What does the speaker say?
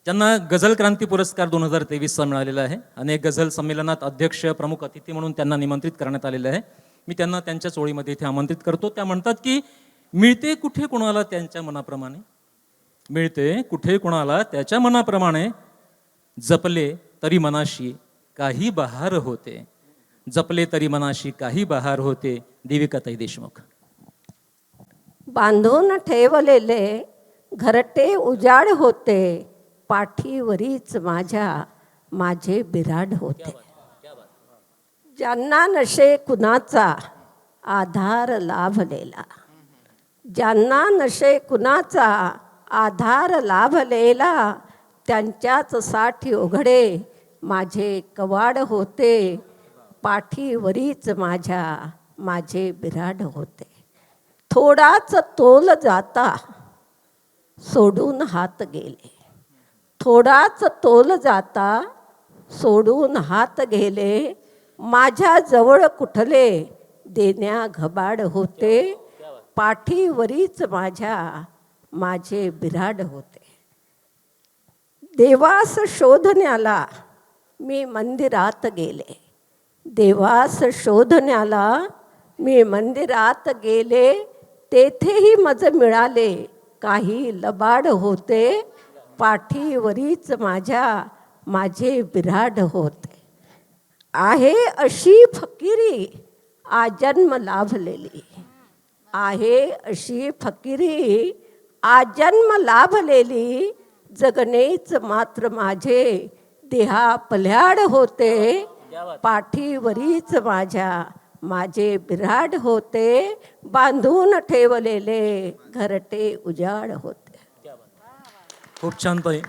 त्यांना गझल क्रांती पुरस्कार 2023चा मिळालेला आहे. अनेक गझल संमेलनात अध्यक्ष प्रमुख अतिथी म्हणून त्यांना निमंत्रित करण्यात आलेलं आहे. मी त्यांना त्यांच्या चोळीमध्ये इथे आमंत्रित करतो. त्या म्हणतात की मिळते कुठे कुणाला त्यांच्या मनाप्रमाणे, मिळते कुठे कुणाला त्याच्या मनाप्रमाणे, जपले तरी मनाशी काही बहार होते, जपले तरी मनाशी काही बहार होते. देविकाताई देशमुख. बांधून ठेवलेले घरटे उजाड होते, पाठीवरीच माझे बिराड होते. ज्यांना नशे कुणाचा आधार लाभलेला, ज्यांना नशे कुणाचा आधार लाभलेला, त्यांच्याच साठी उघडे माझे कवाड होते, पाठीवरीच माझे बिराड होते. थोडाच तोल जाता सोडून हात गेले, थोडाच तोल जाता सोडून हात गेले, माझ्या जवळ कुठले देण्या घबाड होते, पाठीवरीच माझे बिराड होते. देवास शोधण्याला मी मंदिरात गेले, देवास शोधण्याला मी मंदिरात गेले, तेथेही मज मिळाले काही लबाड होते, पाठीवरीच माझे बिराड होते. आहे अशी फकिरी आजन्म लाभलेली, आहे अशी फकिरी आजन्म लाभलेली, जगणेच मात्र माझे देहा पल्याड होते, पाठीवरीच माझे बिराड होते, बांधून ठेवलेले घरटे उजाड होते. खूप छान ताई.